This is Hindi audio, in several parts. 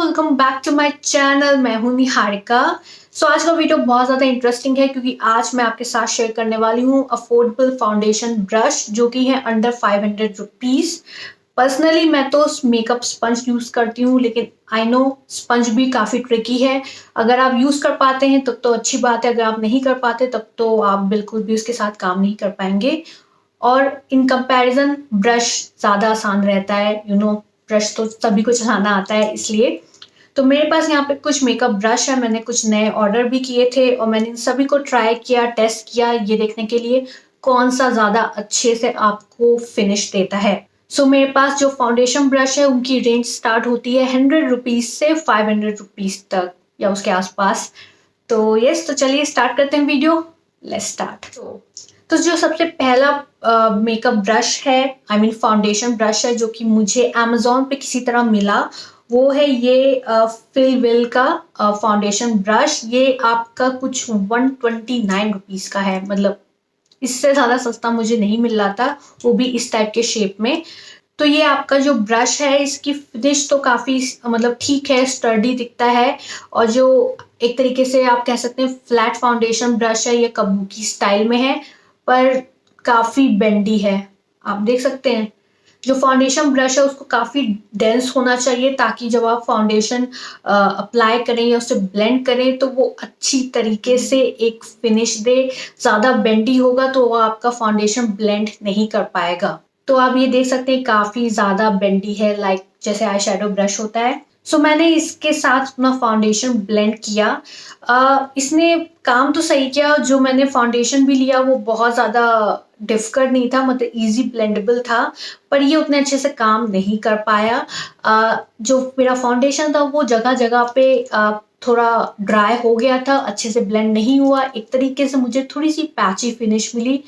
Welcome back to my channel. मैं हूं निहारिका। आज का वीडियो बहुत ज़्यादा इंटरेस्टिंग है क्योंकि आज मैं आपके साथ शेयर करने वाली हूं अफोर्डेबल फाउंडेशन ब्रश जो कि है अंडर 500 रुपीज़। पर्सनली मैं तो मेकअप स्पंज यूज़ करती हूँ, लेकिन आई नो स्पंज भी काफ़ी ट्रिकी है। अगर आप यूज़ कर पाते हैं तब तो अच्छी बात है, अगर आप नहीं कर पाते तब तो आप बिल्कुल भी उसके साथ काम नहीं कर पाएंगे। और इन कंपैरिजन ब्रश ज़्यादा आसान रहता है। ब्रश तो सभी को चलाना आता है, इसलिए तो मेरे पास यहाँ पे कुछ मेकअप ब्रश है। मैंने कुछ नए ऑर्डर भी किए थे और मैंने इन सभी को ट्राई किया, टेस्ट किया, ये देखने के लिए कौन सा ज़्यादा अच्छे से आपको फिनिश देता है। मेरे पास जो फाउंडेशन ब्रश है उनकी रेंज स्टार्ट होती है 100 रुपीज़ से 500 रुपीज़ तक या उसके आसपास। तो चलिए स्टार्ट करते हैं वीडियो। Let's start. तो जो सबसे पहला मेकअप ब्रश है, आई मीन फाउंडेशन ब्रश है, जो कि मुझे अमेजोन पे किसी तरह मिला, वो है ये फिल का फाउंडेशन ब्रश। ये आपका कुछ 129 रुपीज़ का है। मतलब इससे ज़्यादा सस्ता मुझे नहीं मिल रहा था, वो भी इस टाइप के शेप में। तो ये आपका जो ब्रश है, इसकी फिनिश तो काफ़ी मतलब ठीक है, स्टर्डी दिखता है। और जो एक तरीके से आप कह सकते हैं फ्लैट फाउंडेशन ब्रश है, ये कबूकी स्टाइल में है पर काफ़ी बेंडी है। आप देख सकते हैं जो फाउंडेशन ब्रश है उसको काफ़ी डेंस होना चाहिए ताकि जब आप फाउंडेशन अप्लाई करें या उसे ब्लेंड करें तो वो अच्छी तरीके से एक फिनिश दे। ज़्यादा बेंडी होगा तो वो आपका फाउंडेशन ब्लेंड नहीं कर पाएगा। तो आप ये देख सकते हैं काफ़ी ज़्यादा बेंडी है, लाइक जैसे आई शेडो ब्रश होता है। मैंने इसके साथ अपना फाउंडेशन ब्लेंड किया। इसने काम तो सही किया। जो मैंने फाउंडेशन भी लिया वो बहुत ज़्यादा डिफिकल्ट नहीं था, मतलब इजी ब्लेंडेबल था, पर ये उतने अच्छे से काम नहीं कर पाया। जो मेरा फाउंडेशन था वो जगह जगह पे थोड़ा ड्राई हो गया था, अच्छे से ब्लेंड नहीं हुआ। एक तरीके से मुझे थोड़ी सी पैची फिनिश मिली।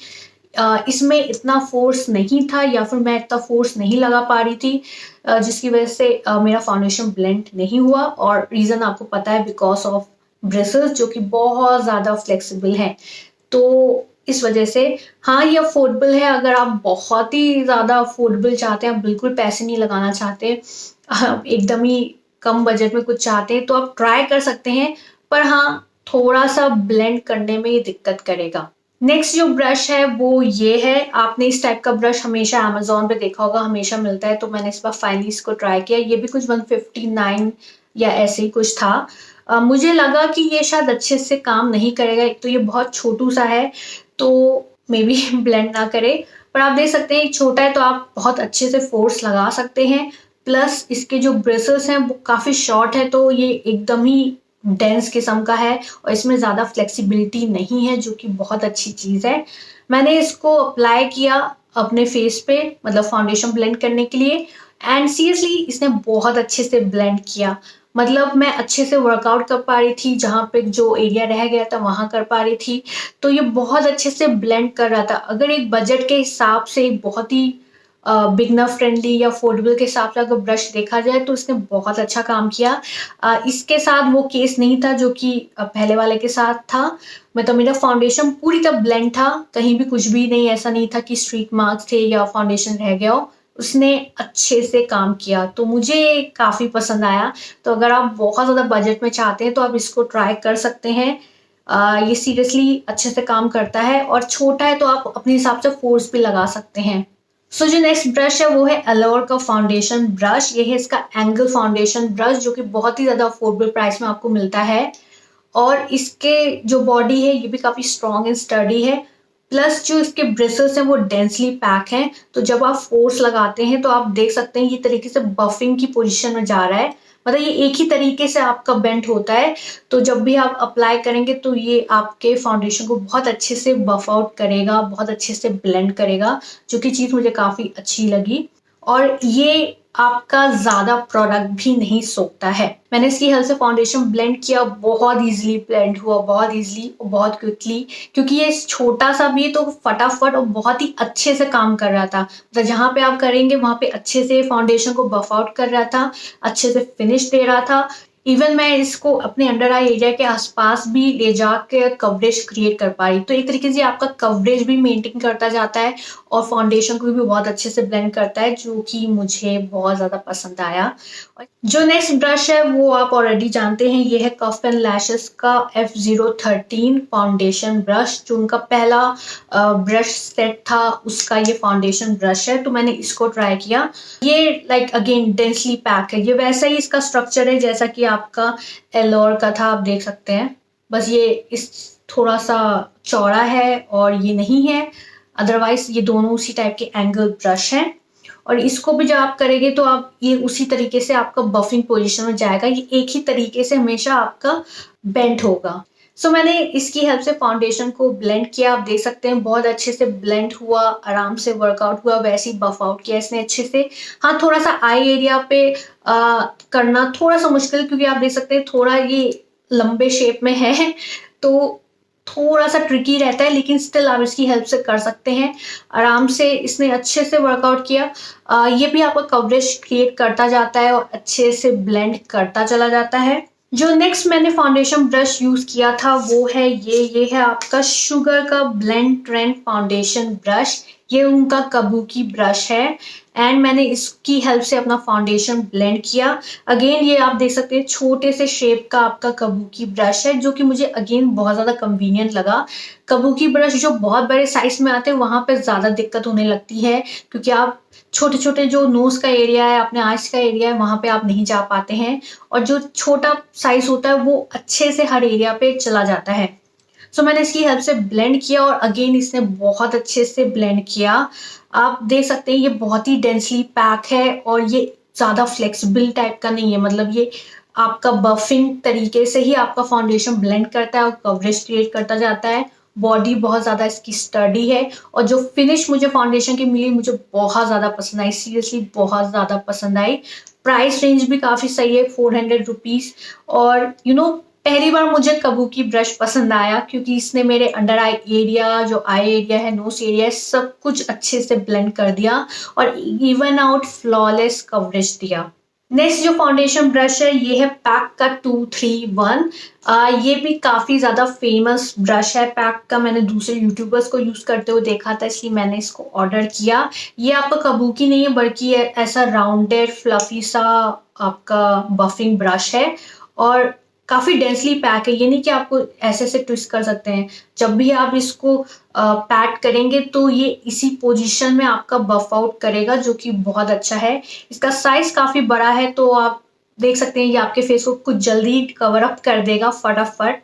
इसमें इतना फोर्स नहीं था या फिर मैं इतना फोर्स नहीं लगा पा रही थी, जिसकी वजह से मेरा फाउंडेशन ब्लेंड नहीं हुआ। और रीज़न आपको पता है, बिकॉज ऑफ ब्रिसल्स जो कि बहुत ज़्यादा फ्लेक्सिबल है। तो इस वजह से हाँ, ये अफोर्डेबल है। अगर आप बहुत ही ज़्यादा अफोर्डेबल चाहते हैं, आप बिल्कुल पैसे नहीं लगाना चाहते, आप एकदम ही कम बजट में कुछ चाहते हैं, तो आप ट्राई कर सकते हैं। पर हाँ, थोड़ा सा ब्लेंड करने में ये दिक्कत करेगा। नेक्स्ट जो ब्रश है वो ये है। आपने इस टाइप का ब्रश हमेशा अमेजोन पे देखा होगा, हमेशा मिलता है। तो मैंने इस बार फाइनली इसको ट्राई किया। ये भी कुछ 159 या ऐसे ही कुछ था। मुझे लगा कि ये शायद अच्छे से काम नहीं करेगा। एक तो ये बहुत छोटू सा है तो मे बी ब्लेंड ना करे, पर आप देख सकते हैं छोटा है तो आप बहुत अच्छे से फोर्स लगा सकते हैं। प्लस इसके जो ब्रिसल्स हैं वो काफ़ी शॉर्ट है, तो ये एकदम ही डेंस किस्म का है और इसमें ज़्यादा फ्लेक्सिबिलिटी नहीं है, जो कि बहुत अच्छी चीज़ है। मैंने इसको अप्लाई किया अपने फेस पे, मतलब फाउंडेशन ब्लेंड करने के लिए, एंड सीरियसली इसने बहुत अच्छे से ब्लेंड किया। मतलब मैं अच्छे से वर्कआउट कर पा रही थी, जहाँ पे जो एरिया रह गया था वहाँ कर पा रही थी। तो ये बहुत अच्छे से ब्लेंड कर रहा था। अगर एक बजट के हिसाब से बहुत ही बिगनर फ्रेंडली या अफोर्डेबल के हिसाब से अगर ब्रश देखा जाए तो इसने बहुत अच्छा काम किया। इसके साथ वो केस नहीं था जो कि पहले वाले के साथ था। मतलब मेरा फाउंडेशन पूरी तरह ब्लेंड था, कहीं भी कुछ भी नहीं, ऐसा नहीं था कि स्ट्रीक मार्क्स थे या फाउंडेशन रह गया हो। उसने अच्छे से काम किया तो मुझे काफ़ी पसंद आया। तो अगर आप बहुत ज़्यादा बजट में चाहते हैं तो आप इसको ट्राई कर सकते हैं। ये सीरियसली अच्छे से काम करता है और छोटा है तो आप अपने हिसाब से फोर्स भी लगा सकते हैं। जो नेक्स्ट ब्रश है वो है ALLURE का फाउंडेशन ब्रश। ये है इसका एंगल फाउंडेशन ब्रश, जो कि बहुत ही ज़्यादा अफोर्डेबल प्राइस में आपको मिलता है। और इसके जो बॉडी है ये भी काफ़ी स्ट्रॉन्ग एंड स्टर्डी है। प्लस जो इसके ब्रिसल्स हैं वो डेंसली पैक हैं, तो जब आप फोर्स लगाते हैं तो आप देख सकते हैं ये तरीके से बफिंग की पोजीशन में जा रहा है। मतलब ये एक ही तरीके से आपका बेंड होता है। तो जब भी आप अप्लाई करेंगे तो ये आपके फाउंडेशन को बहुत अच्छे से बफ आउट करेगा, बहुत अच्छे से ब्लेंड करेगा, जो कि चीज़ मुझे काफ़ी अच्छी लगी। और ये आपका ज़्यादा प्रोडक्ट भी नहीं सोखता है। मैंने इसकी हेल्प से फाउंडेशन ब्लेंड किया, बहुत इजीली ब्लेंड हुआ, बहुत इजीली और बहुत क्विकली, क्योंकि ये छोटा सा भी है तो फटाफट और बहुत ही अच्छे से काम कर रहा था। तो जहाँ पे आप करेंगे वहाँ पे अच्छे से फाउंडेशन को बफ आउट कर रहा था, अच्छे से फिनिश दे रहा था। इवन मैं इसको अपने अंडर आई एरिया के आसपास भी ले जाके कवरेज क्रिएट कर पा रही। तो एक तरीके से आपका कवरेज भी मेंटेन करता जाता है और फाउंडेशन को भी बहुत अच्छे से ब्लेंड करता है, जो कि मुझे बहुत ज़्यादा पसंद आया। और जो नेक्स्ट ब्रश है वो आप ऑलरेडी जानते हैं, ये है कफ एंड लैशेस का F013 फाउंडेशन ब्रश। जो उनका पहला ब्रश सेट था उसका ये फाउंडेशन ब्रश है, तो मैंने इसको ट्राई किया। ये लाइक अगेन डेंसली पैक है, ये वैसा ही इसका स्ट्रक्चर है जैसा कि आपका एलोर का था, आप देख सकते हैं। बस ये इस थोड़ा सा चौड़ा है और ये नहीं है, अदरवाइज ये दोनों उसी टाइप के एंगल ब्रश हैं। और इसको भी जब आप करेंगे तो आप ये उसी तरीके से आपका बफिंग पोजीशन में जाएगा, ये एक ही तरीके से हमेशा आपका बेंड होगा। सो मैंने इसकी हेल्प से फाउंडेशन को ब्लेंड किया, आप देख सकते हैं बहुत अच्छे से ब्लेंड हुआ, आराम से वर्कआउट हुआ, वैसे ही बफ आउट किया इसने अच्छे से। हाँ, थोड़ा सा आई एरिया पे करना थोड़ा सा मुश्किल, क्योंकि आप देख सकते हैं थोड़ा ये लंबे शेप में है, तो थोड़ा सा ट्रिकी रहता है, लेकिन स्टिल आप इसकी हेल्प से कर सकते हैं आराम से। इसने अच्छे से वर्कआउट किया। ये भी आपका कवरेज क्रिएट करता जाता है और अच्छे से ब्लेंड करता चला जाता है। जो नेक्स्ट मैंने फाउंडेशन ब्रश यूज किया था वो है ये है आपका शुगर का ब्लेंड ट्रेंड फाउंडेशन ब्रश। ये उनका कबूकी ब्रश है एंड मैंने इसकी हेल्प से अपना फाउंडेशन ब्लेंड किया। अगेन ये आप देख सकते हैं छोटे से शेप का आपका कबूकी ब्रश है, जो कि मुझे अगेन बहुत ज़्यादा कन्वीनियंट लगा। कबूकी ब्रश जो बहुत बड़े साइज में आते हैं वहाँ पे ज़्यादा दिक्कत होने लगती है, क्योंकि आप छोटे छोटे जो नोज का एरिया है, अपने आइज का एरिया है, वहाँ पे आप नहीं जा पाते हैं, और जो छोटा साइज होता है वो अच्छे से हर एरिया पे चला जाता है। सो मैंने इसकी हेल्प से ब्लेंड किया और अगेन इसने बहुत अच्छे से ब्लेंड किया। आप देख सकते हैं ये बहुत ही डेंसली पैक है और ये ज़्यादा फ्लेक्सिबल टाइप का नहीं है, मतलब ये आपका बफिंग तरीके से ही आपका फाउंडेशन ब्लेंड करता है और कवरेज क्रिएट करता जाता है। बॉडी बहुत ज़्यादा इसकी स्टडी है और जो फिनिश मुझे फाउंडेशन की मिली मुझे बहुत ज़्यादा पसंद आई, सीरियसली बहुत ज़्यादा पसंद आई। प्राइस रेंज भी काफ़ी सही है, 400 रुपीज़। और पहली बार मुझे कबूकी ब्रश पसंद आया, क्योंकि इसने मेरे अंडर आई एरिया, जो आई एरिया है, नोज एरिया है, सब कुछ अच्छे से ब्लेंड कर दिया और इवन आउट फ्लॉलेस कवरेज दिया। नेक्स्ट जो फाउंडेशन ब्रश है ये है पैक का 231। ये भी काफ़ी ज़्यादा फेमस ब्रश है पैक का। मैंने दूसरे यूट्यूबर्स को यूज़ करते हुए देखा था, इसलिए मैंने इसको ऑर्डर किया। ये आपका कबूकी नहीं है, बल्कि ऐसा राउंडेड फ्लफी सा आपका बफिंग ब्रश है और काफ़ी डेंसली पैक है। ये नहीं कि आपको ऐसे से ट्विस्ट कर सकते हैं, जब भी आप इसको पैक करेंगे तो ये इसी पोजीशन में आपका बफ आउट करेगा, जो कि बहुत अच्छा है। इसका साइज काफ़ी बड़ा है, तो आप देख सकते हैं ये आपके फेस को कुछ जल्दी कवर अप कर देगा फटाफट।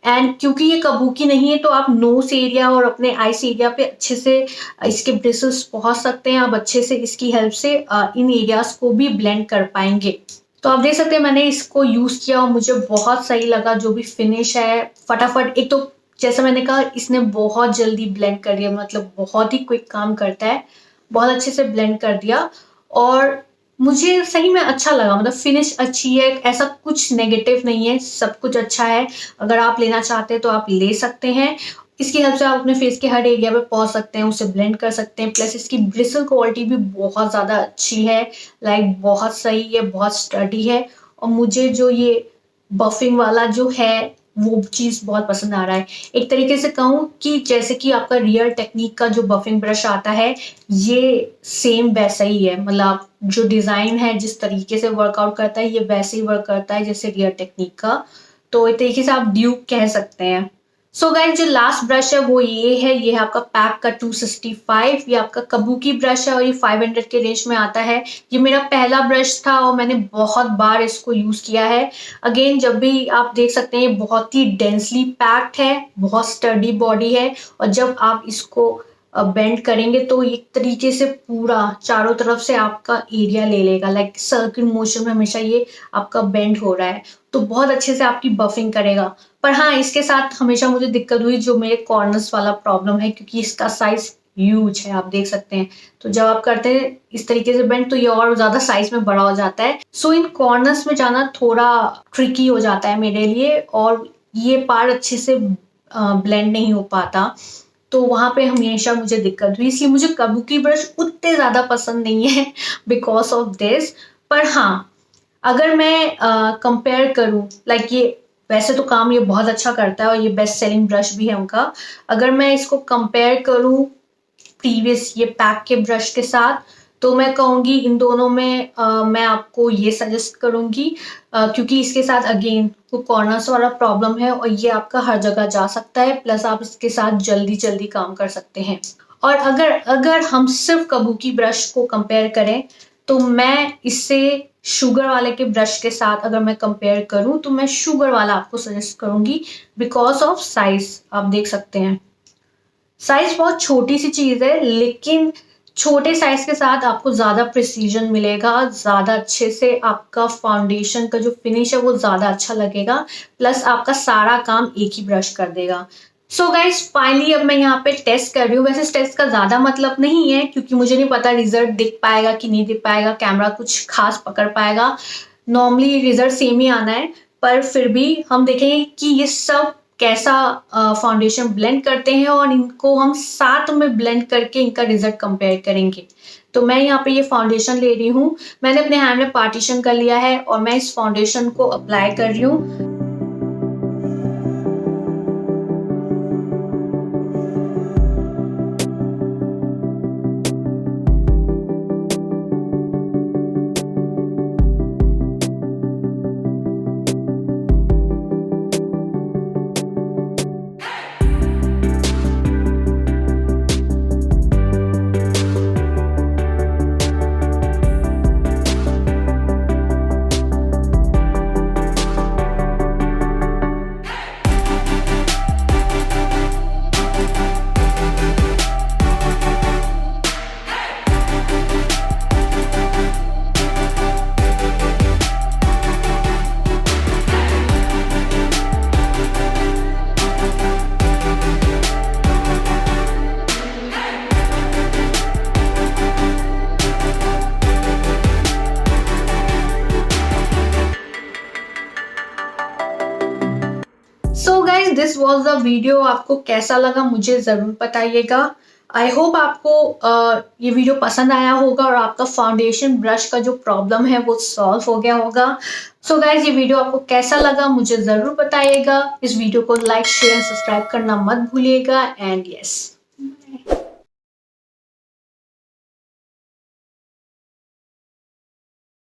एंड क्योंकि ये कबूकी नहीं है तो आप नोज एरिया और अपने आइस एरिया पे अच्छे से इसके ब्रिसल्स पहुंच सकते हैं। आप अच्छे से इसकी हेल्प से इन एरियाज को भी ब्लेंड कर पाएंगे। तो आप देख सकते हैं मैंने इसको यूज़ किया और मुझे बहुत सही लगा। जो भी फिनिश है फटाफट, एक तो जैसा मैंने कहा इसने बहुत जल्दी ब्लेंड कर दिया, मतलब बहुत ही क्विक काम करता है, बहुत अच्छे से ब्लेंड कर दिया और मुझे सही में अच्छा लगा। मतलब फिनिश अच्छी है, ऐसा कुछ नेगेटिव नहीं है, सब कुछ अच्छा है। अगर आप लेना चाहते हैं तो आप ले सकते हैं। इसकी हेल्प से आप अपने फेस के हर एरिया पे पहुंच सकते हैं, उसे ब्लेंड कर सकते हैं। प्लस इसकी ब्रिसल क्वालिटी भी बहुत ज़्यादा अच्छी है, लाइक बहुत सही है, बहुत स्टडी है। और मुझे जो ये बफिंग वाला जो है वो चीज़ बहुत पसंद आ रहा है। एक तरीके से कहूँ कि जैसे कि आपका रियल टेक्निक का जो बफिंग ब्रश आता है, ये सेम वैसा ही है। मतलब जो डिज़ाइन है, जिस तरीके से वर्कआउट करता है, ये वैसे ही वर्क करता है जैसे रियल टेक्निक का। तो एक तरीके से आप ड्यूक कह सकते हैं। सो गाइस, जो लास्ट ब्रश है वो ये है आपका पैक का 265। ये आपका कबूकी ब्रश है और ये 500 के रेंज में आता है। ये मेरा पहला ब्रश था और मैंने बहुत बार इसको यूज़ किया है। अगेन जब भी आप देख सकते हैं बहुत ही डेंसली पैक्ड है, बहुत स्टडी बॉडी है और जब आप इसको बेंड करेंगे तो एक तरीके से पूरा चारों तरफ से आपका एरिया ले लेगा, लाइक सर्किल मोशन में हमेशा ये आपका बेंड हो रहा है, तो बहुत अच्छे से आपकी बफिंग करेगा। पर हाँ, इसके साथ हमेशा मुझे दिक्कत हुई जो मेरे कॉर्नर्स वाला प्रॉब्लम है, क्योंकि इसका साइज ह्यूज है, आप देख सकते हैं। तो जब आप करते हैं इस तरीके से बेंड तो ये और ज्यादा साइज में बड़ा हो जाता है। सो इन कॉर्नर्स में जाना थोड़ा ट्रिकी हो जाता है मेरे लिए और ये पार्ट अच्छे से ब्लेंड नहीं हो पाता, तो वहाँ पे हमेशा मुझे दिक्कत हुई। इसलिए मुझे कबूकी ब्रश उतने ज़्यादा पसंद नहीं है बिकॉज ऑफ दिस। पर हाँ, अगर मैं कंपेयर करूं, लाइक ये वैसे तो काम ये बहुत अच्छा करता है और ये बेस्ट सेलिंग ब्रश भी है उनका। अगर मैं इसको कंपेयर करूं प्रीवियस ये पैक के ब्रश के साथ, तो मैं कहूँगी इन दोनों में मैं आपको ये सजेस्ट करूँगी, क्योंकि इसके साथ अगेन वो कॉर्नर्स वाला प्रॉब्लम है और ये आपका हर जगह जा सकता है, प्लस आप इसके साथ जल्दी जल्दी काम कर सकते हैं। और अगर अगर हम सिर्फ कबूकी ब्रश को कंपेयर करें, तो मैं इससे शुगर वाले के ब्रश के साथ अगर मैं कंपेयर करूं, तो मैं शुगर वाला आपको सजेस्ट करूंगी बिकॉज ऑफ साइज। आप देख सकते हैं साइज बहुत छोटी सी चीज है, लेकिन छोटे साइज के साथ आपको ज्यादा प्रिसीजन मिलेगा, ज्यादा अच्छे से आपका फाउंडेशन का जो फिनिश है वो ज्यादा अच्छा लगेगा, प्लस आपका सारा काम एक ही ब्रश कर देगा। सो गाइज फाइनली अब मैं यहाँ पे टेस्ट कर रही हूँ। वैसे इस टेस्ट का ज्यादा मतलब नहीं है, क्योंकि मुझे नहीं पता रिजल्ट दिख पाएगा कि नहीं दिख पाएगा, कैमरा कुछ खास पकड़ पाएगा। नॉर्मली रिजल्ट सेम ही आना है, पर फिर भी हम देखेंगे कि ये सब कैसा फाउंडेशन ब्लेंड करते हैं और इनको हम साथ में ब्लेंड करके इनका रिजल्ट कंपेयर करेंगे। तो मैं यहाँ पे ये फाउंडेशन ले रही हूँ, मैंने अपने हैंड में पार्टीशन कर लिया है और मैं इस फाउंडेशन को अप्लाई कर रही हूँ। So guys this was the video. आपको कैसा लगा मुझे ज़रूर बताइएगा। आई होप आपको ये वीडियो पसंद आया होगा और आपका फाउंडेशन ब्रश का जो प्रॉब्लम है वो सॉल्व हो गया होगा। सो गाइज ये वीडियो आपको कैसा लगा मुझे ज़रूर बताइएगा। इस वीडियो को लाइक शेयर सब्सक्राइब करना मत भूलिएगा। And yes